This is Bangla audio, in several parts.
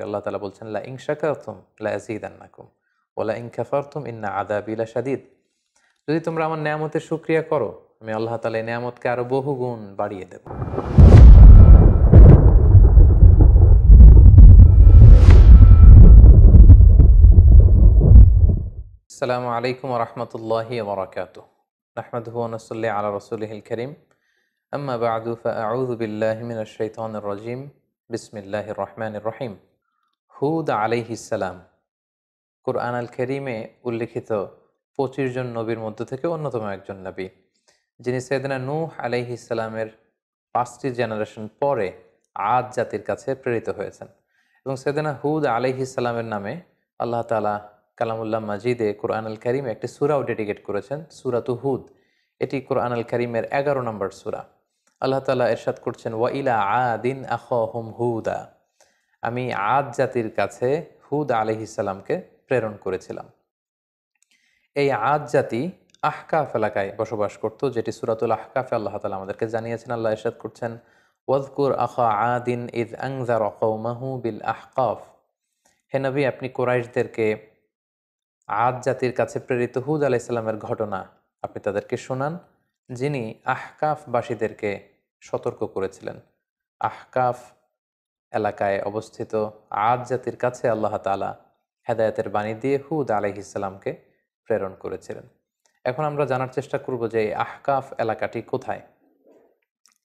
আল্লাহ তাআলা বলছেন, লা ইন শাকারতুম লা আযীদান্নাকুম ওয়া লা ইন কাফারতুম ইন্না আযাবি লাশাদীদ। যদি তোমরা আমার নেয়ামতের শুকরিয়া করো, আমি আল্লাহ তাআলা এই নেয়ামতকে আরো বহুগুণ বাড়িয়ে দেব। আসসালামু আলাইকুম ওয়া রাহমাতুল্লাহি ওয়া বারাকাতুহু। নাহমাদুহু ওয়া নুসাল্লি আলা রাসূলিহিল কারীম। আম্মা বা'দু ফাআউযু বিল্লাহি মিনাশ শাইতানির রাজীম। বিসমিল্লাহির রহমানির রহিম। হুদ আলাইহিস সালাম কুরআন আল কারীমে উল্লিখিত ২৫ জন নবীর মধ্য থেকে অন্যতম একজন নবী, যিনি সাইয়েদনা নূহ আলাইহিস সালামের ৫টি জেনারেশন পরে আদ জাতির কাছে প্রেরিত হয়েছেন। এবং সাইয়েদনা হুদ আলাইহিস সালামের নামে আল্লাহ তাআলা কালামুল্লাহ মাজিদে কুরআন আল কারীমে একটি সূরাও ডেডিকেট করেছেন, সূরাতু হুদ। এটি কুরআন আল কারীমের ১১ নম্বর সূরা। আল্লাহ তাআলা ইরশাদ করছেন, ওয়া ইলা আদিন আখাহুম হুদা। আমি আদ জাতির কাছে হুদ আলাইহিস সালামকে প্রেরণ করেছিলাম। এই আদ জাতি আহকাফ এলাকায় বসবাস করত, যেটি সূরাতুল আহকাফে আল্লাহ তাআলা আমাদেরকে জানিয়েছেন। আল্লাহ ইরশাদ করছেন, ওয়াযকুর আখা আদিন ইয আনযারা কওমাহু বিল আহকাফ। হে নবী, আপনি কুরাইশদেরকে আদ জাতির কাছে প্রেরিত হুদ আলাইহিস সালামের ঘটনা আপনি তাদেরকে শোনান, যিনি আহকাফবাসীদেরকে সতর্ক করেছিলেন। আহকাফ এলাকায় অবস্থিত আদ জাতির কাছে আল্লাহ তাআলা হেদায়েতের বাণী দিয়ে হুদ আলাইহিস সালামকে প্রেরণ করেছিলেন। এখন আমরা জানার চেষ্টা করব যে এই আহকাফ এলাকাটি কোথায়।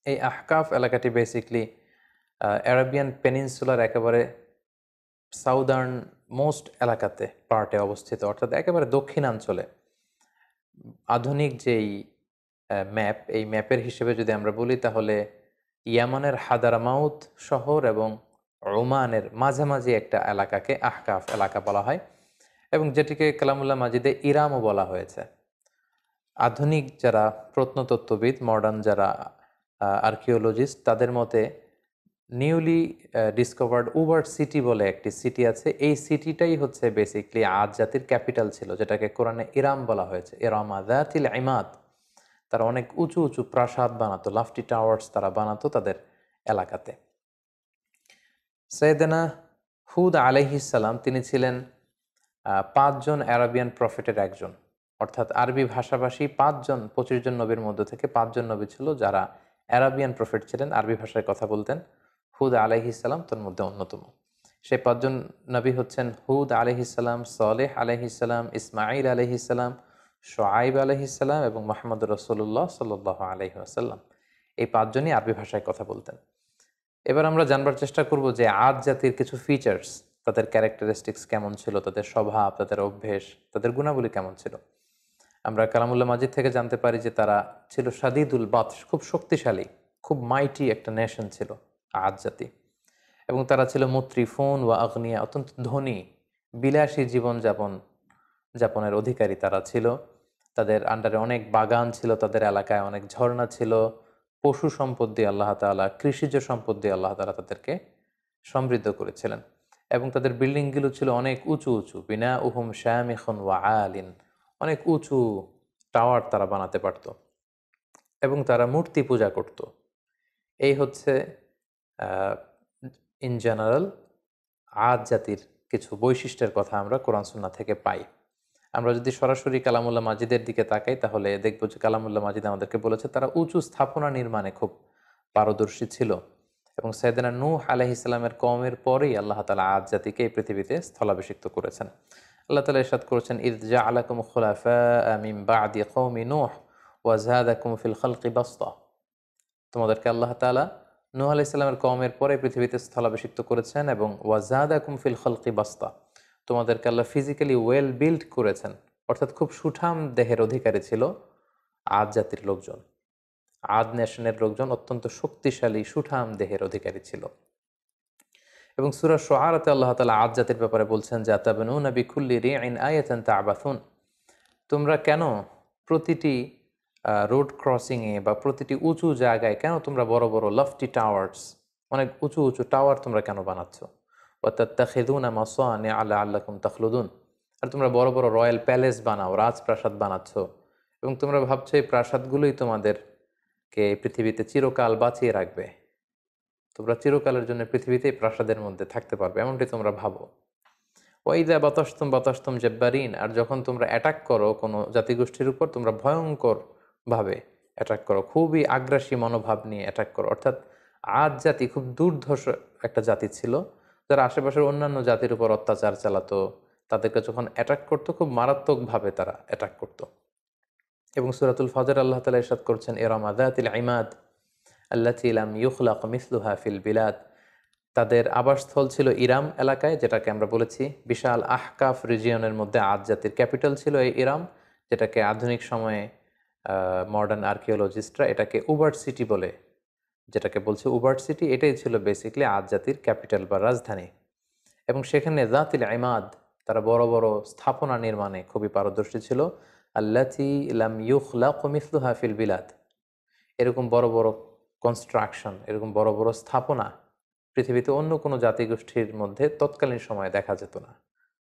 এই আহকাফ এলাকাটি বেসিকলি অ্যারাবিয়ান পেনিনসুলার একেবারে সাউদার্ন মোস্ট এলাকাতে পার্টে অবস্থিত, অর্থাৎ একেবারে দক্ষিণাঞ্চলে। আধুনিক যেই ম্যাপ, এই ম্যাপের হিসেবে যদি আমরা বলি, তাহলে ইয়ামানের হাদারামাউত শহর এবং ওমানের মাঝামাঝি একটা এলাকাকে আহকাফ এলাকা বলা হয়, এবং যেটিকে কালামুল্লাহ মাজিদে ইরামও বলা হয়েছে। আধুনিক যারা প্রত্নতত্ত্ববিদ, মডার্ন যারা আর্কিওলজিস্ট, তাদের মতে নিউলি ডিসকভার্ড উবার সিটি বলে একটি সিটি আছে। এই সিটিটাই হচ্ছে বেসিকলি আদ জাতির ক্যাপিটাল ছিল, যেটাকে কোরআনে ইরাম বলা হয়েছে। ইরামা যাতিল ইমাদ। তারা অনেক উঁচু উঁচু প্রাসাদ বানাতো, লাফটি টাওয়ার্স তারা বানাতো তাদের এলাকাতে। সাইয়েদনা হুদ আলাইহিস সালাম তিনি ছিলেন ৫ জন অ্যারাবিয়ান প্রফেটের একজন, অর্থাৎ আরবি ভাষাভাষী ৫ জন ২৫ জন নবীর মধ্য থেকে ৫ জন নবী ছিল যারা অ্যারাবিয়ান প্রফেট ছিলেন, আরবি ভাষায় কথা বলতেন। হুদ আলাইহিস সালাম তার মধ্যে অন্যতম। সেই ৫ জন নবী হচ্ছেন হুদ আলাইহিস সালাম, সালেহ আলাইহিস সালাম, ইসমাঈল আলাইহিস সালাম, শুআয়ব আলাইহিস সালাম এবং মুহাম্মদুর রাসূলুল্লাহ সাল্লাল্লাহু আলাইহি ওয়াসাল্লাম। এই ৫ জনই আরবি ভাষায় কথা বলতেন। এবার আমরা জানবার চেষ্টা করব যে আদ জাতির কিছু ফিচার্স, তাদের ক্যারেক্টারিস্টিক্স কেমন ছিল, তাদের স্বভাব, তাদের অভ্যেস, তাদের গুণাবলী কেমন ছিল। আমরা কালামুল্লাহ মাজিদ থেকে জানতে পারি যে তারা ছিল শাদীদুল বাতশ, খুব শক্তিশালী, খুব মাইটি একটা নেশন ছিল আদ জাতি। এবং তারা ছিল মুত্রিফুন ওয়া আগনিয়া, অত্যন্ত ধনী, বিলাসী যাপনের অধিকারী তারা ছিল। তাদের আন্ডারে অনেক বাগান ছিল, তাদের এলাকায় অনেক ঝর্ণা ছিল, পশু সম্পদ দিয়ে আল্লাহ তাআলা, কৃষিজ সম্পদ দিয়ে আল্লাহ তাআলা তাদেরকে সমৃদ্ধ করেছিলেন। এবং তাদের বিল্ডিংগুলো ছিল অনেক উঁচু উঁচু, বিনা উহুম শামিখুন ওয়া আলিন, অনেক উঁচু টাওয়ার তারা বানাতে পারত। এবং তারা মূর্তি পূজা করত। এই হচ্ছে ইন জেনারেল আদ জাতির কিছু বৈশিষ্ট্যের কথা আমরা কোরআন সুন্নাহ থেকে পাই। আমরা যদি সরাসরি কালামুল্লাহ মাজিদের দিকে তাকাই, তাহলে দেখব যে কালামুল্লাহ মাজিদ আমাদেরকে বলেছে তারা উঁচু স্থাপনা নির্মাণে খুব পারদর্শী ছিল। এবং সাইয়েদনা নূহ আলাইহিস সালামের কওমের পরেই আল্লাহ তাআলা আদ জাতিকে এই পৃথিবীতে স্থলাভিষিক্ত করেছেন। আল্লাহ তাআলা ইরশাদ করেছেন, ইয জাআলাকুম খুলাফা মিন বা'দি কওমি নূহ ওয়া যাদাকুম ফিল খালকি বাসতা। তোমাদেরকে আল্লাহ তাআলা নূহ আলাইহিস সালামের কওমের পরে পৃথিবীতে স্থলাভিষিক্ত করেছেন, এবং ওয়া যাদাকুম ফিল খালকি বাসতা, তোমাদেরকে আল্লাহ ফিজিক্যালি ওয়েল বিল্ড করেছেন। অর্থাৎ খুব সুঠাম দেহের অধিকারী ছিল আদ জাতির লোকজন। আদ নেশনের লোকজন অত্যন্ত শক্তিশালী, সুঠাম দেহের অধিকারী ছিল। এবং সূরা শুআরাতে আল্লাহ তাআলা আদ জাতির ব্যাপারে বলছেন যে, আতাবনুনা বিকুল্লি রিইন আয়াতান তা'বাসুন। তোমরা কেন প্রতিটি রোড ক্রসিংয়ে বা প্রতিটি উঁচু জায়গায় কেন তোমরা বড় বড় লফটি টাওয়ার্স, অনেক উঁচু উঁচু টাওয়ার তোমরা কেন বানাচ্ছ? ওয়া তাত্তাখিযুনা মাসানিআ লাআল্লাকুম তাখলুদুন। আর তোমরা বড় বড় রয়্যাল প্যালেস বানাও, রাজপ্রাসাদ বানাচ্ছ, এবং তোমরা ভাবছো এই প্রাসাদগুলোই তোমাদেরকে পৃথিবীতে চিরকাল বাঁচিয়ে রাখবে। তোমরা চিরকালের জন্য পৃথিবীতেই প্রাসাদের মধ্যে থাকতে পারবে, এমনটি তোমরা ভাবো। ওয়াইদা বাতাসতুম জব্বারিন, আর যখন তোমরা অ্যাটাক করো কোনো জাতিগোষ্ঠীর উপর, তোমরা ভয়ঙ্কর ভাবে অ্যাটাক করো, খুবই আগ্রাসী মনোভাব নিয়ে অ্যাটাক করো। অর্থাৎ আদ জাতি খুব দুর্ধর্ষ একটা জাতি ছিল, যারা আশেপাশের অন্যান্য জাতির উপর অত্যাচার চালাতো, তাদেরকে যখন অ্যাটাক করতো খুব মারাত্মকভাবে তারা অ্যাটাক করতো। এবং সূরাতুল ফজর আল্লাহ তাআলা ইরশাদ করছেন, ইরামা যাতিল ইমাদ আল্লাতী লাম ইউখলাক মিসলুহা ফিল বিলাদ। তাদের আবাসস্থল ছিল ইরাম এলাকায়, যেটাকে আমরা বলেছি বিশাল আহকাফ রিজিয়নের মধ্যে আদ জাতির ক্যাপিটাল ছিল এই ইরাম, যেটাকে আধুনিক সময়ে মডার্ন আর্কিওলজিস্টরা এটাকে উবার্ট সিটি বলে, যেটাকে বলছে উবার্ট সিটি, এটাই ছিল বেসিক্যালি আদ জাতির ক্যাপিটাল বা রাজধানী। এবং সেখানে জাতিল ইমাদ, তারা বড় বড় স্থাপনা নির্মাণে খুবই পারদর্শী ছিল। আল্লাতী লাম ইউখলাক মিসলুহা ফিল বিলাদ, এরকম বড় বড় কনস্ট্রাকশন, এরকম বড় বড় স্থাপনা পৃথিবীতে অন্য কোনো জাতিগোষ্ঠীর মধ্যে তৎকালীন সময়ে দেখা যেত না,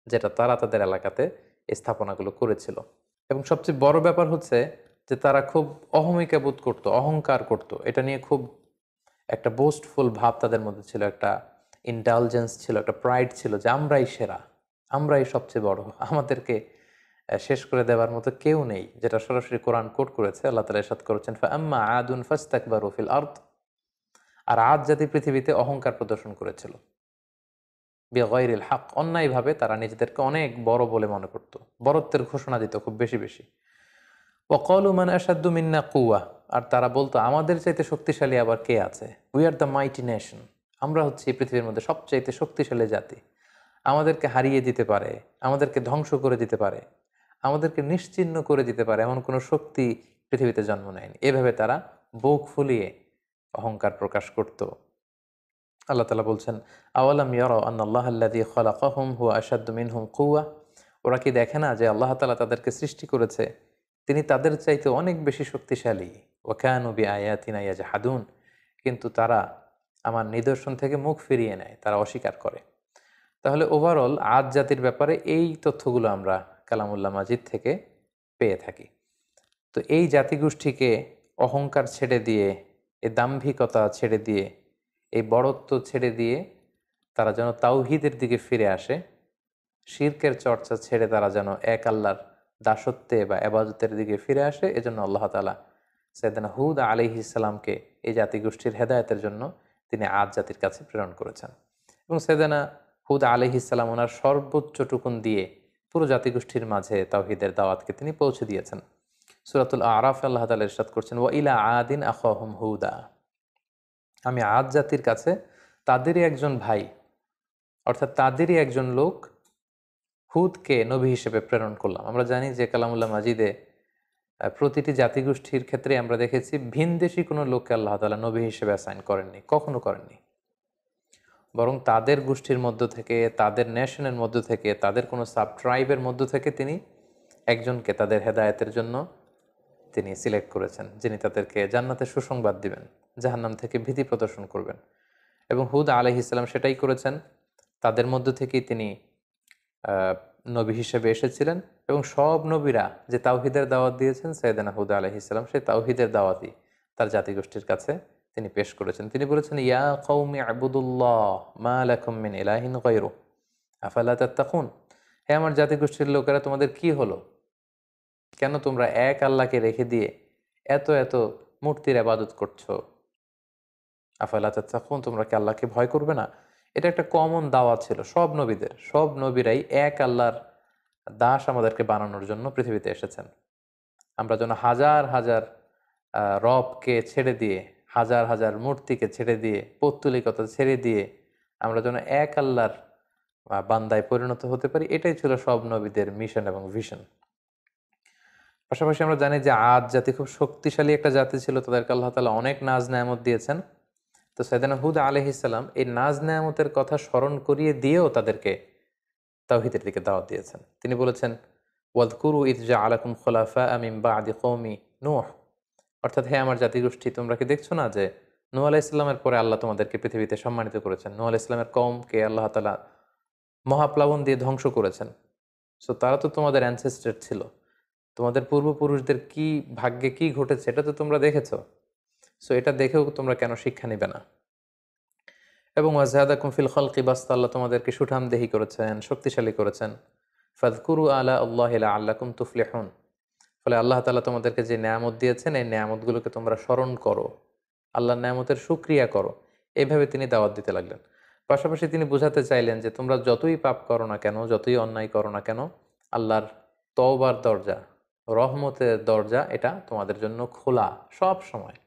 যেটা তারা তাদের এলাকাতে এই স্থাপনাগুলো করেছিল। এবং সবচেয়ে বড় ব্যাপার হচ্ছে যে তারা খুব অহমিকা বোধ করতো, অহংকার করত, এটা নিয়ে খুব একটা বোস্টফুল ভাব তাদের মধ্যে ছিল, একটা ইন্টালিজেন্স ছিল, একটা প্রাইড ছিল যে আমরাই সেরা, আমরাই সবচেয়ে বড়, আমাদেরকে শেষ করে দেওয়ার মতো কেউ নেই, যেটা সরাসরি কোরআন কোট করেছে। আল্লাহ তাআলা ইরশাদ করেছেন, ফাআম্মা আদুন ফাস্তাকবারু ফিল আরদ, আর আদ জাতি পৃথিবীতে অহংকার প্রদর্শন করেছিল, বিগাইরিল হক, অন্যায়ভাবে তারা নিজেদেরকে অনেক বড় বলে মনে করত, বড়ত্বের ঘোষণা দিত খুব বেশি বেশি। ওয়াকালু মান আশাদ্দু মিন্না কুওয়া, আর তারা বলতো আমাদের চাইতে শক্তিশালী আবার কে আছে, we are the mighty nation, আমরা হচ্ছে এই পৃথিবীর মধ্যে সবচাইতে শক্তিশালী জাতি, আমাদেরকে হারিয়ে দিতে পারে, আমাদেরকে ধ্বংস করে দিতে পারে, আমাদেরকে নিশ্চিহ্ন করে দিতে পারে এমন কোনো শক্তি পৃথিবীতে জন্ম নেয়নি। এভাবে তারা বুক ফুলিয়ে অহংকার প্রকাশ করত। আল্লাহ তাআলা বলছেন, আওয়ালাম ইয়ারাউ আন্নাল্লাহা আল্লাযী খালাকাহুম হুয়া আশাদ্দু মিনহুম কুওয়া, ওরা কি দেখে না যে আল্লাহ তাআলা তাদেরকে সৃষ্টি করেছে, তিনি তাদের চাইতে অনেক বেশি শক্তিশালী। ওয়া কানু বিআয়াতিনা ইয়াজহাদুন, কিন্তু তারা আমার নিদর্শন থেকে মুখ ফিরিয়ে নেয়, তারা অস্বীকার করে। তাহলে ওভারঅল আদ জাতির ব্যাপারে এই তথ্যগুলো আমরা কালামুল্লাহ মাজিদ থেকে পেয়ে থাকি। তো এই জাতিগোষ্ঠীকে অহংকার ছেড়ে দিয়ে, এই দাম্ভিকতা ছেড়ে দিয়ে, এই বড়ত্ব ছেড়ে দিয়ে তারা যেন তাওহীদের দিকে ফিরে আসে, শিরকের চর্চা ছেড়ে তারা যেন এক আল্লাহর দাসত্বে বা এবাদতের দিকে ফিরে আসে, এজন্য আল্লাহ তাআলা সাইয়েদনা হুদ আলাইহিস সালামকে এই জাতিগোষ্ঠীর হেদায়েতের জন্য তিনি আদ জাতির কাছে প্রেরণ করেছেন। এবং সাইয়েদনা হুদ আলাইহিস সালাম ওনার সর্বোচ্চটুকুন দিয়ে পুরো জাতিগোষ্ঠীর মাঝে তাওহীদের দাওয়াতকে তিনি পৌঁছে দিয়েছেন। সূরাতুল আরাফে আল্লাহ তাআলা ইরশাদ করছেন, ওয়া ইলা আদিন আখাহুম হুদা, আমি আদ জাতির কাছে তাদেরই একজন ভাই, অর্থাৎ তাদেরই একজন লোক হুদকে নবী হিসেবে প্রেরণ করলাম। আমরা জানি যে কালামুল্লাহ মাজিদে প্রতিটি জাতিগোষ্ঠীর ক্ষেত্রে আমরা দেখেছি ভিনদেশী কোনো লোককে আল্লাহ তাআলা নবী হিসেবে অ্যাসাইন করেননি, কখনো করেননি, বরং তাদের গোষ্ঠীর মধ্য থেকে, তাদের নেশনের মধ্য থেকে, তাদের কোনো সাব ট্রাইবের মধ্য থেকে তিনি একজনকে তাদের হেদায়েতের জন্য তিনি সিলেক্ট করেছেন, যিনি তাদেরকে জান্নাতের সুসংবাদ দিবেন, জাহান্নাম থেকে ভীতি প্রদর্শন করবেন। এবং হুদ আলাইহিস সালাম সেটাই করেছেন, তাদের মধ্য থেকেই তিনি নবী হিসেবে এসেছিলেন। এবং সব নবীরা যে তাওহীদের দাওয়াত দিয়েছেন, সাইয়েদনা হুদ আলাইহিস সালাম সেই তাওহীদের দাওয়াতই তার জাতিগোষ্ঠীর কাছে তিনি পেশ করেছেন। তিনি বলেছেন, ইয়া কওমি আবুদুল্লাহ মা লাকুম মিন ইলাহিন গায়রু আফালা তাত্তাকুন, হে আমার জাতিগোষ্ঠীর লোকেরা, তোমাদের কি হলো, কেন তোমরা এক আল্লাহকে রেখে দিয়ে এত এত মূর্তির ইবাদত করছো, আফালা তাত্তাকুন, তোমরা কি আল্লাহকে ভয় করবে না? এটা একটা কমন দাওয়াত ছিল সব নবীদের, সব নবীরাই এক আল্লাহর দাস আমাদেরকে বানানোর জন্য পৃথিবীতে এসেছেন। আমরা যেন হাজার হাজার রবকে ছেড়ে দিয়ে, হাজার হাজার মূর্তিকে ছেড়ে দিয়ে, পৌত্তলিকতা ছেড়ে দিয়ে আমরা যেন এক আল্লাহর বান্দায় পরিণত হতে পারি, এটাই ছিল সব নবীদের মিশন এবং ভিশন। পাশাপাশি আমরা জানি যে আদ জাতি খুব শক্তিশালী একটা জাতি ছিল, তাদেরকে আল্লাহ তাআলা অনেক নাজ নেয়ামত দিয়েছেন। তো সাইয়েদনা হুদ আলাইহিস সালাম এই নাজ নেয়ামতের কথা স্মরণ করিয়ে দিয়েও তাদেরকে তাওহীদের দিকে দাওয়াত দিয়েছেন। তিনি বলেছেন, ওয়াযকুরু ইয জাআলাকুম খুলাফা মিন বা'দি কওমি নূহ, অর্থাৎ হে আমার জাতিগোষ্ঠী, তোমরা কি দেখছো না যে নূহ আলাইহিস সালামের পরে আল্লাহ তোমাদেরকে পৃথিবীতে সম্মানিত করেছেন। নূহ আলাইহিস সালামের কওমকে আল্লাহ তাআলা মহাপ্লাবন দিয়ে ধ্বংস করেছেন। সো তারা তো তোমাদের অ্যানসেস্টর ছিল, তোমাদের পূর্বপুরুষদের কি ভাগ্যে কি ঘটেছে এটা তো তোমরা দেখেছো। সো এটা দেখেও তোমরা কেন শিক্ষা নিবে না? এবং ওয়াজহাদাকুম ফিল খালকি বাসতা, আল্লাহ তোমাদেরকে সুঠামদেহী করেছেন, শক্তিশালী করেছেন। ফাযকুরু আলা আল্লাহি লাআল্লাকুম তুফলিহুন, ফলে আল্লাহ তাআলা তোমাদেরকে যে নেয়ামত দিয়েছেন এই নেয়ামতগুলোকে তোমরা স্মরণ করো, আল্লাহর নেয়ামতের শুকরিয়া করো। এইভাবে তিনি দাওয়াত দিতে লাগলেন। পাশাপাশি তিনি বোঝাতে চাইলেন যে তোমরা যতই পাপ করো না কেন, যতই অন্যায় করো না কেন, আল্লাহর তওবার দরজা, রহমতের দরজা এটা তোমাদের জন্য খোলা সব সময়।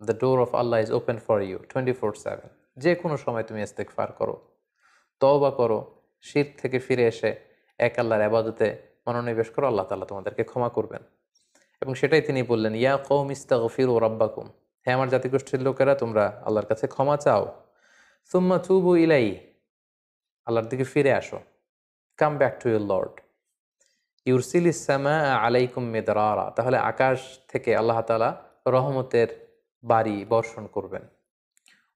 The door of Allah is open for you 24/7। যে কোনো সময় তুমি ইস্তেগফার করো, তওবা করো, শিরক থেকে ফিরে এসে এক আল্লাহর ইবাদতে মনোনিবেশ করো, আল্লাহ তাআলা তোমাদেরকে ক্ষমা করবেন। এবং সেটাই তিনি বললেন, ইয়া কওম ইস্তাগফিরু রাব্বাকুম, হে আমার জাতিগোষ্ঠীর লোকেরা, তোমরা আল্লাহর কাছে ক্ষমা চাও। সুম্মা তুবু ইলাইহি, আল্লাহর দিকে ফিরে আসো। Come back to your lord. ইউরসিলিস সামা আলাইকুম মিদরারা, তাহলে আকাশ থেকে আল্লাহ তাআলা রহমতের বাড়ি বর্ষণ করবেন।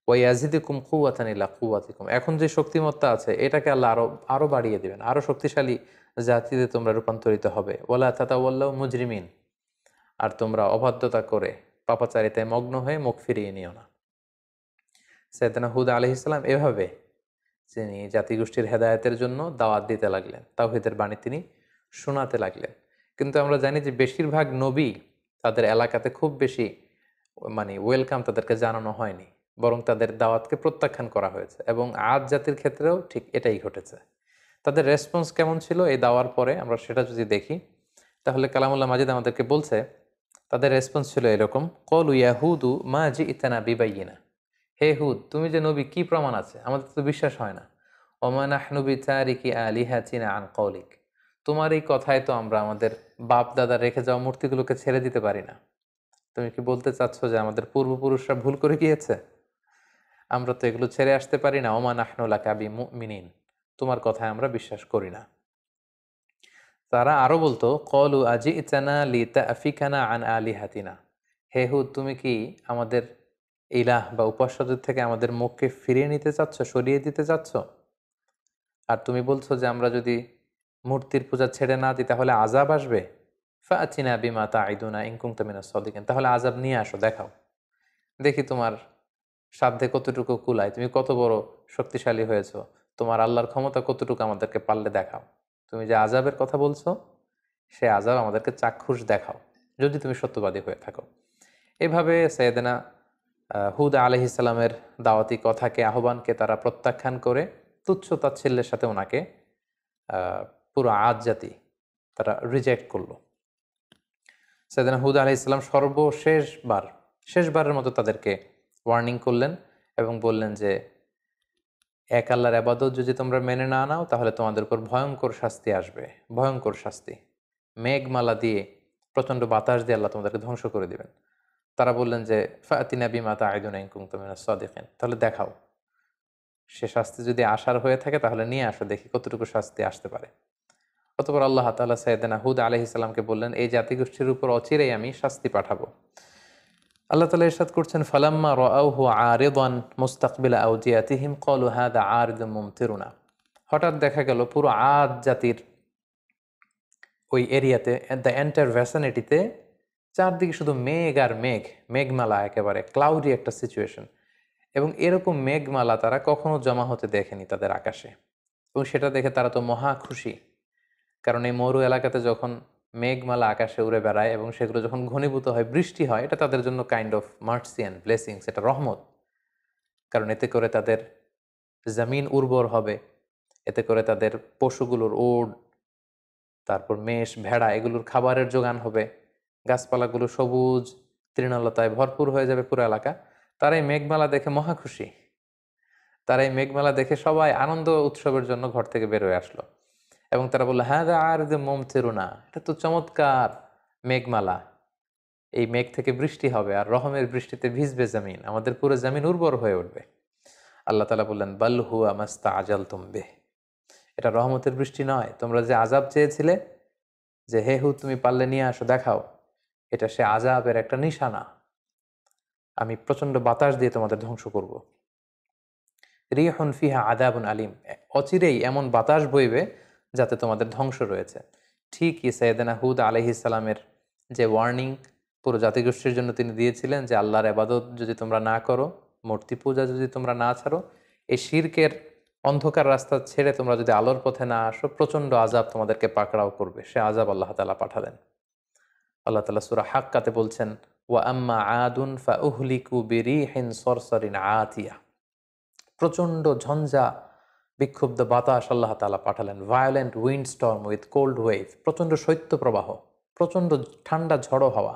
ওয়াইয়াজিদুকুম কুওয়াতান ইলা কুওয়াতিকুম, এখন যে শক্তিমত্তা আছে এটাকে আল্লাহ আরো আরো বাড়িয়ে দিবেন, আরো শক্তিশালী জাতিতে তোমরা রূপান্তরিত হবে। ওয়ালা তাতাওয়াল্লাউ মুজরিমিন, আর তোমরা অবাধ্যতা করে পাপাচারিতায় মগ্ন হয়ে মুখ ফিরিয়ে নিও না। সাইয়েদনা হুদ আলাইহিস সালাম এভাবে তিনি জাতিগোষ্ঠীর হেদায়েতের জন্য দাওয়াত দিতে লাগলেন, তাওহীদের বাণী তিনি শোনাতে লাগলেন। কিন্তু আমরা জানি যে বেশিরভাগ নবী তাদের এলাকাতে খুব বেশি ওয়েলকাম তাদেরকে জানানো হয়নি, বরং তাদের দাওয়াতকে প্রত্যাখ্যান করা হয়েছে। এবং আদ জাতির ক্ষেত্রেও ঠিক এটাই ঘটেছে। তাদের রেসপন্স কেমন ছিল এই দাওয়ার পরে আমরা সেটা যদি দেখি, তাহলে কালামুল্লাহ মাজিদ আমাদেরকে বলছে তাদের রেসপন্স ছিল এরকম, কলু ইয়াহুদু মা জিইতানা বিবাইয়িনা, হে হুদ, তুমি যে নবী কি প্রমাণ আছে, আমাদের তো বিশ্বাস হয় না। ওমা নাহনু বিতারিকি আলিহাতিনা আন কওলিক, তোমার এই কথায় তো আমরা আমাদের বাপ দাদা রেখে যাওয়া মূর্তিগুলোকে ছেড়ে দিতে পারি না। তুমি কি বলতে চাচ্ছ যে আমাদের পূর্বপুরুষরা ভুল করে গিয়েছে? আমরা তো এগুলো ছেড়ে আসতে পারি না। ওমা নাহনু লাকা বিমুমিনিন, তোমার কথায় আমরা বিশ্বাস করি না। তারা আরো বলতো, কলু আজিইতানা লিতাফিকানা আন আলিহাতিনা, হে হুদ, তুমি কি আমাদের ইলাহ বা উপাস্যদের থেকে আমাদের মুখকে ফিরিয়ে নিতে চাচ্ছ, সরিয়ে দিতে চাচ্ছ? আর তুমি বলছো যে আমরা যদি মূর্তির পূজা ছেড়ে না দিই তাহলে আযাব আসবে। ফাআতিনা বিমা তাইদুনা ইন কুনতা মিনাস সাদিকিন, তাহলে আযাব নিয়ে আসো, দেখাও, দেখি তোমার সাধ্যে কতটুকু কুলায়, তুমি কত বড় শক্তিশালী হয়েছো, তোমার আল্লাহর ক্ষমতা কতটুকু আমাদেরকে পারলে দেখাও। তুমি যে আযাবের কথা বলছো সে আযাব আমাদেরকে চাক্ষুষ দেখাও, যদি তুমি সত্যবাদী হয়ে থাকো। এভাবে সাইয়েদনা হুদ আলাইহিস সালামের দাওয়াতি কথাকে, আহ্বানকে তারা প্রত্যাখ্যান করে তুচ্ছ তাচ্ছিল্যের সাথে ওনাকে পুরো আদ জাতি তারা রিজেক্ট করলো। সাইয়েদনা হুদ আলাইহিস সালাম শেষবারের মতো তাদেরকে ওয়ার্নিং করলেন এবং বললেন যে এক আল্লাহর ইবাদত যদি তোমরা মেনে না নাও তাহলে তোমাদের উপর ভয়ঙ্কর শাস্তি আসবে, ভয়ঙ্কর শাস্তি। মেঘমালা দিয়ে, প্রচণ্ড বাতাস দিয়ে আল্লাহ তোমাদেরকে ধ্বংস করে দিবেন। তারা বললেন যে ফাতিনা বিমা তাইদুনা ইন কুনতুম মিনাস সাদিকিন, তাহলে দেখাও, সে শাস্তি যদি আসার হয়ে থাকে তাহলে নিয়ে আসো, দেখি কতটুকু শাস্তি আসতে পারে। অতঃপর আল্লাহ তাআলা সাইয়েদনা হুদ আলাইহিস সালামকে বললেন, এই জাতিগোষ্ঠীর উপর অচিরেই আমি শাস্তি পাঠাবো। আল্লাহ তাআলা ইরশাদ করছেন, ফালাম্মা রাআউহু আরিদান মুস্তাকবিলা আওদিয়াতিহিম ক্বালু হাযা আরিদুম মুমতিরুনা, হঠাৎ দেখা গেল পুরো আদ জাতির ওই এরিয়াতে, দ্য এন্টায়ার ভ্যাসানিটিতে চারদিকে শুধু মেঘ আর মেঘ, মেঘমালা, একেবারে ক্লাউডি একটা সিচুয়েশন। এবং এরকম মেঘমালা তারা কখনো জমা হতে দেখেনি তাদের আকাশে। এবং সেটা দেখে তারা তো মহা খুশি, কারণ এই মরু এলাকাতে যখন মেঘমালা আকাশে উড়ে বেড়ায় এবং সেগুলো যখন ঘনীভূত হয়, বৃষ্টি হয়, এটা তাদের জন্য kind of mercy and blessings, এটা রহমত। কারণ এতে করে তাদের জমিন উর্বর হবে, এতে করে তাদের পশুগুলোর ওট, তারপর মেষ, ভেড়া, এগুলোর খাবারের যোগান হবে, গাছপালাগুলো সবুজ তৃণলতায় ভরপুর হয়ে যাবে পুরো এলাকা। তারা এই মেঘমালা দেখে মহা খুশি। তারা এই মেঘমালা দেখে সবাই আনন্দ উৎসবের জন্য ঘর থেকে বের হয়ে আসলো এবং তারা বললো, হ্যাঁ আর মুমতিরুনা, এটা তো চমৎকার মেঘমালা, এই মেঘ থেকে বৃষ্টি হবে আর রহমের বৃষ্টিতে ভিজবে জমিন, আমাদের পুরো জমিন উর্বর হয়ে উঠবে। আল্লাহ তাআলা বললেন, বাল হুয়া মাস্তাআজালতুম বিহ, এটা রহমতের বৃষ্টি নয়, তোমরা যে আযাব চেয়েছিলে যে হে হুদ তুমি পারলে নিয়ে আসো, দেখাও, এটা সে আযাবের একটা নিশানা। আমি প্রচন্ড বাতাস দিয়ে তোমাদের ধ্বংস করব। রিহুন ফিহা আযাবুন আলিম, অচিরেই এমন বাতাস বইবে যাতে তোমাদের ধ্বংস রয়েছে। ঠিকই সাইয়েদনা হুদ আলাইহিস সালামের যে ওয়ার্নিং পুরো জাতিগোষ্ঠীর জন্য তিনি দিয়েছিলেন যে আল্লাহর ইবাদত যদি তোমরা না করো, মূর্তি পূজা যদি তোমরা না ছাড়ো, এই শিরকের অন্ধকার রাস্তা ছেড়ে তোমরা যদি আলোর পথে না আসো, প্রচণ্ড আযাব তোমাদেরকে পাকড়াও করবে। সে আযাব আল্লাহ তাআলা পাঠালেন। আল্লাহ তাআলা সূরা হাক্কাতে বলছেন, ওয়া আম্মা আদুন ফাউহলিকু বিরিহিন সরসরিন আতিয়া। প্রচণ্ড ঝঞ্ঝা বিক্ষুব্ধ বাতাস আল্লাহ তাআলা পাঠালেন, violent wind storm with cold wave, প্রচণ্ড শৈত্যপ্রবাহ, প্রচণ্ড ঠান্ডা ঝড়ো হাওয়া।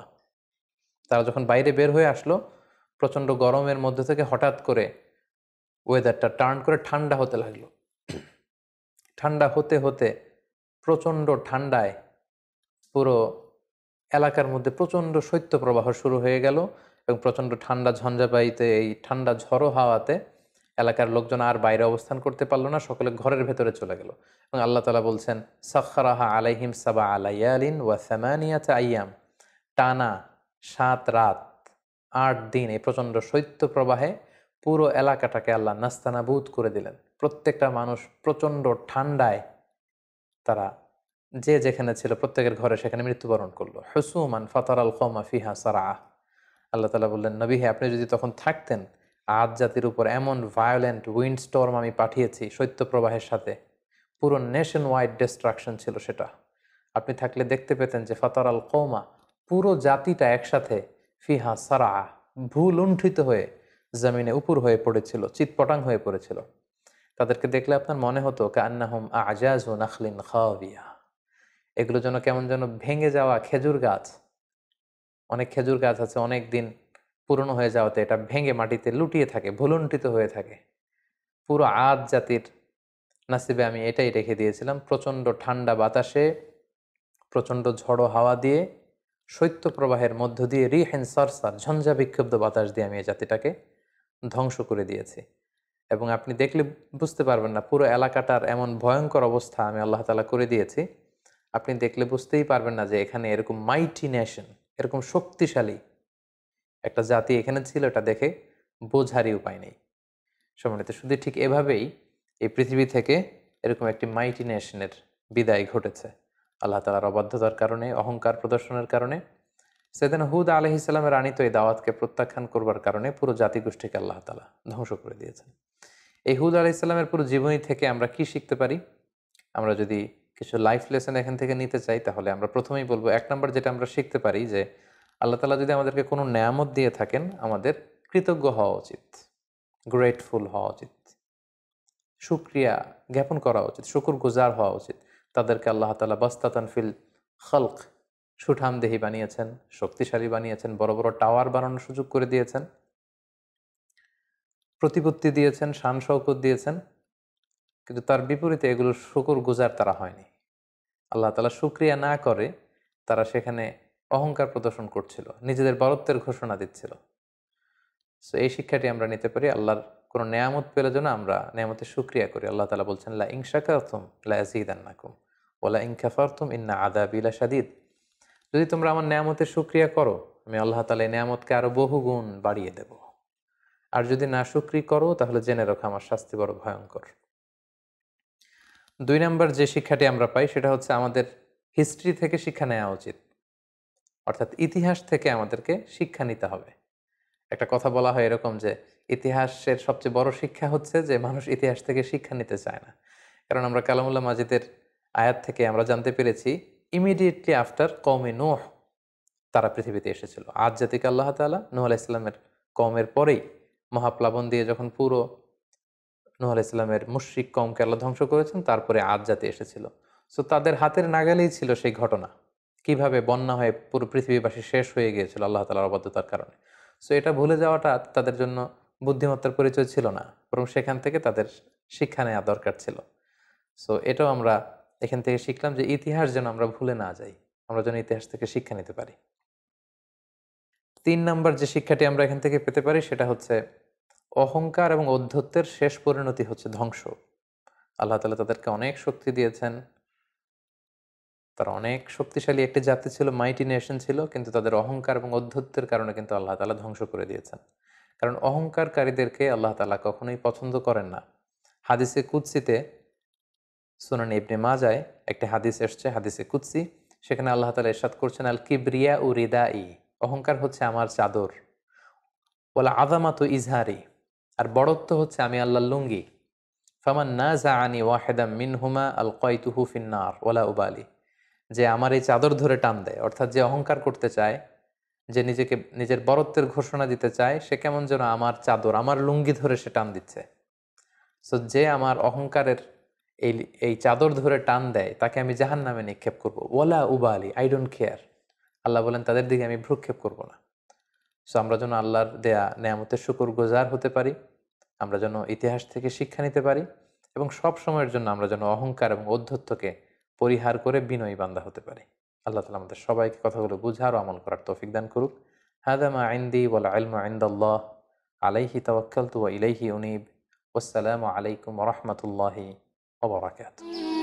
তারা যখন বাইরে বের হয়ে আসলো, প্রচণ্ড গরমের মধ্যে থেকে হঠাৎ করে ওয়েদারটা টার্ন করে ঠান্ডা হতে লাগলো। ঠান্ডা হতে হতে প্রচণ্ড ঠান্ডায় পুরো এলাকার মধ্যে প্রচণ্ড শৈত্যপ্রবাহ শুরু হয়ে গেল এবং প্রচণ্ড ঠান্ডা ঝঞ্ঝাবায়ুতে, এই ঠান্ডা ঝড়ো হাওয়াতে এলাকার লোকজন আর বাইরে অবস্থান করতে পারলো না, সকলে ঘরের ভেতরে চলে গেল। এবং আল্লাহ তাআলা বলছেন, সাখখারাহা আলাইহিম সাবা আলাইয়ালিন ওয়া সামানিয়াতা আইয়াম, টানা 7 রাত 8 দিন এই প্রচণ্ড শৈত্যপ্রবাহে পুরো এলাকাটাকে আল্লাহ নাস্তানাবুদ করে দিলেন। প্রত্যেকটা মানুষ প্রচণ্ড ঠান্ডায় তারা যে যেখানে ছিল প্রত্যেকের ঘরে সেখানে মৃত্যুবরণ করলো। হুসুমান ফাতারাল কওমা ফিহা সারআ। আল্লাহ তাআলা বললেন, নবী হে, আপনি যদি তখন থাকতেন, আদ জাতির উপর এমন ভায়োলেন্ট উইন্ড স্টর্ম আমি পাঠিয়েছি শৈত্যপ্রবাহের সাথে, পুরো নেশন ওয়াইড ডিস্ট্রাকশন ছিল সেটা। আপনি থাকলে দেখতে পেতেন যে ফাতারাল কওমা, পুরো জাতিটা একসাথে, ফিহা সারআ, ভূলুণ্ঠিত হয়ে জমিনে উপর হয়ে পড়েছিল, চিৎপটাং হয়ে পড়েছিল। তাদেরকে দেখলে আপনার মনে হতো কান্নাহুম আজাজু নাখলিন খাওয়িয়া, এগুলো যেন কেমন যেন ভেঙে যাওয়া খেজুর গাছ। অনেক খেজুর গাছ আছে অনেক দিন পুরনো হয়ে যাওয়াতে এটা ভেঙে মাটিতে লুটিয়ে থাকে, ভুলুণ্ঠিত হয়ে থাকে। পুরো আদ জাতির নাসিবে আমি এটাই রেখে দিয়েছিলাম। প্রচণ্ড ঠান্ডা বাতাসে, প্রচণ্ড ঝড়ো হাওয়া দিয়ে, শৈত্যপ্রবাহের মধ্য দিয়ে, রিহিন সরসার, ঝঞ্ঝা বিক্ষুব্ধ বাতাস দিয়ে আমি এই জাতিটাকে ধ্বংস করে দিয়েছি। এবং আপনি দেখলে বুঝতে পারবেন না, পুরো এলাকাটার এমন ভয়ঙ্কর অবস্থা আমি আল্লাহ তাআলা করে দিয়েছি, আপনি দেখলে বুঝতেই পারবেন না যে এখানে এরকম মাইটি নেশন, এরকম শক্তিশালী একটা জাতি এখানে ছিল। এটা দেখে বোঝারই উপায় নেই। সম্মানিত, শুধু ঠিক এভাবেই এই পৃথিবী থেকে এরকম একটি মাইটি নেশনের বিদায় ঘটেছে আল্লাহ তাআলার অবাধ্যতার কারণে, অহংকার প্রদর্শনের কারণে। সেদিনা হুদ আলাইহিস সালামের আনিত এই দাওয়াতকে প্রত্যাখ্যান করবার কারণে পুরো জাতিগোষ্ঠীকে আল্লাহ তাআলা ধ্বংস করে দিয়েছেন। এই হুদ আলাইহিস সালামের পুরো জীবনী থেকে আমরা কি শিখতে পারি? আমরা যদি কিছু লাইফ লেসন এখান থেকে নিতে চাই, তাহলে আমরা প্রথমেই বলবো, 1 নম্বর যেটা আমরা শিখতে পারি যে আল্লাহ তাআলা যদি আমাদেরকে কোনো নেয়ামত দিয়ে থাকেন, আমাদের কৃতজ্ঞ হওয়া উচিত, গ্রেটফুল হওয়া উচিত, শুকরিয়া জ্ঞাপন করা উচিত, শুকরগুজার হওয়া উচিত। তাদেরকে আল্লাহ তাআলা বাসতাতান ফিল খালক, সুঠামদেহী বানিয়েছেন, শক্তিশালী বানিয়েছেন, বড় বড় টাওয়ার বানানোর সুযোগ করে দিয়েছেন, প্রতিপত্তি দিয়েছেন, শান শওকত দিয়েছেন। কিন্তু তার বিপরীতে এগুলোর শুকরগুজার তারা হয়নি। আল্লাহ তাআলা শুকরিয়া না করে তারা সেখানে অহংকার প্রদর্শন করছিল, নিজেদের বরত্বের ঘোষণা দিচ্ছিল। সো এই শিক্ষাটি আমরা নিতে পারি, আল্লাহর কোনো নেয়ামত পেলে যেন আমরা নেয়ামতের শুকরিয়া করি। আল্লাহ তাআলা বলছেন, লা ইন শাকারতুম লা আযীদান্নাকুম ওয়া লা ইন কাফারতুম ইন্না আযাবি লাশাদীদ। যদি তোমরা আমার নেয়ামতের শুকরিয়া করো, আমি আল্লাহ তাআলা এই নেয়ামতকে আরো বহুগুণ বাড়িয়ে দেব। আর যদি না শুকরি করো, তাহলে জেনে রাখো আমার শাস্তি বড় ভয়ঙ্কর। 2 নম্বর যে শিক্ষাটি আমরা পাই সেটা হচ্ছে আমাদের হিস্ট্রি থেকে শিক্ষা নেওয়া উচিত। অর্থাৎ ইতিহাস থেকে আমাদেরকে শিক্ষা নিতে হবে। একটা কথা বলা হয় এরকম যে ইতিহাসের সবচেয়ে বড় শিক্ষা হচ্ছে যে মানুষ ইতিহাস থেকে শিক্ষা নিতে চায় না। কারণ আমরা কালামুল্লাহ মাজিদের আয়াত থেকে আমরা জানতে পেরেছি, ইমিডিয়েটলি আফটার কওমে নূহ তারা পৃথিবীতে এসেছিল। আদ জাতিকে আল্লাহ তাআলা নূহ আলাইহিস সালামের কওমের পরেই মহাপ্লাবন দিয়ে যখন পুরো নূহ আলাইহিস সালামের মুশরিক কওমকে আল্লাহ ধ্বংস করেছেন, তারপরে আদ জাতি এসেছিল। সো তাদের হাতের নাগালেই ছিল সেই ঘটনা, কিভাবে বন্যা হয়ে পুরো পৃথিবীবাসী শেষ হয়ে গিয়েছিল আল্লাহ তাআলার অবাধ্যতার কারণে। সো এটা ভুলে যাওয়াটা তাদের জন্য বুদ্ধিমত্তার পরিচয় ছিল না, বরং সেখান থেকে তাদের শিক্ষা নেওয়া দরকার ছিল। সো এটাও আমরা এখান থেকে শিখলাম যে ইতিহাস যেন আমরা ভুলে না যাই, আমরা যেন ইতিহাস থেকে শিক্ষা নিতে পারি। 3 নাম্বার যে শিক্ষাটি আমরা এখান থেকে পেতে পারি সেটা হচ্ছে অহংকার এবং ঔদ্ধত্যের শেষ পরিণতি হচ্ছে ধ্বংস। আল্লাহ তাআলা তাদেরকে অনেক শক্তি দিয়েছেন, তারা অনেক শক্তিশালী একটি জাতি ছিল, মাইটি নেশন ছিল, কিন্তু তাদের অহংকার এবং ঔদ্ধত্যের কারণে কিন্তু আল্লাহ তাআলা ধ্বংস করে দিয়েছেন। কারণ অহংকারকারীদেরকে আল্লাহ তাআলা কখনোই পছন্দ করেন না। হাদিসে কুদসিতে, সুনান ইবনে মাজায় একটি হাদিস এসছে, হাদিসে কুদসি, সেখানে আল্লাহ তাআলা ইরশাদ করছেন, আল কিবরিয়া উ রিদাই, অহংকার হচ্ছে আমার চাদর, ওয়াল আযামাতু ইজহারি, আর বড়ত্ব হচ্ছে আমি আল্লাহর লুঙ্গি। ফামান নাযাআনি ওয়াহিদাম মিনহুমা আলকাইতুহু ফিন্নার ওয়ালা উবালি। যে আমার এই চাদর ধরে টান দেয়, অর্থাৎ যে অহংকার করতে চায়, যে নিজেকে নিজের বরত্বের ঘোষণা দিতে চায়, সে কেমন যেন আমার চাদর, আমার লুঙ্গি ধরে সে টান দিচ্ছে। সো যে আমার অহংকারের এই এই চাদর ধরে টান দেয়, তাকে আমি জাহান্নামে নিক্ষেপ করব। ওয়ালা উবালি, আই ডোন্ট কেয়ার। আল্লাহ বলেন তাদের দিকে আমি ভ্রুক্ষেপ করব না। সো আমরা যেন আল্লাহর দেয়া নেয়ামতের শুকর গুজার হতে পারি, আমরা যেন ইতিহাস থেকে শিক্ষা নিতে পারি, এবং সব সময়ের জন্য আমরা যেন অহংকার এবং ঔদ্ধত্যকে পরিহার করে বিনয়ী বান্দা হতে পারি। আল্লাহ তাআলা আমাদের সবাইকে কথাগুলো বুঝার ও আমল করার তৌফিক দান করুক। হাদা মা ইনদি ওয়াল ইলমু ইনদাল্লাহ, আলাইহি তাওয়াক্কালতু ওয়া ইলাইহি উনীব। ওয়াসসালামু আলাইকুম ওয়া রাহমাতুল্লাহি ওয়া বারাকাতুহু।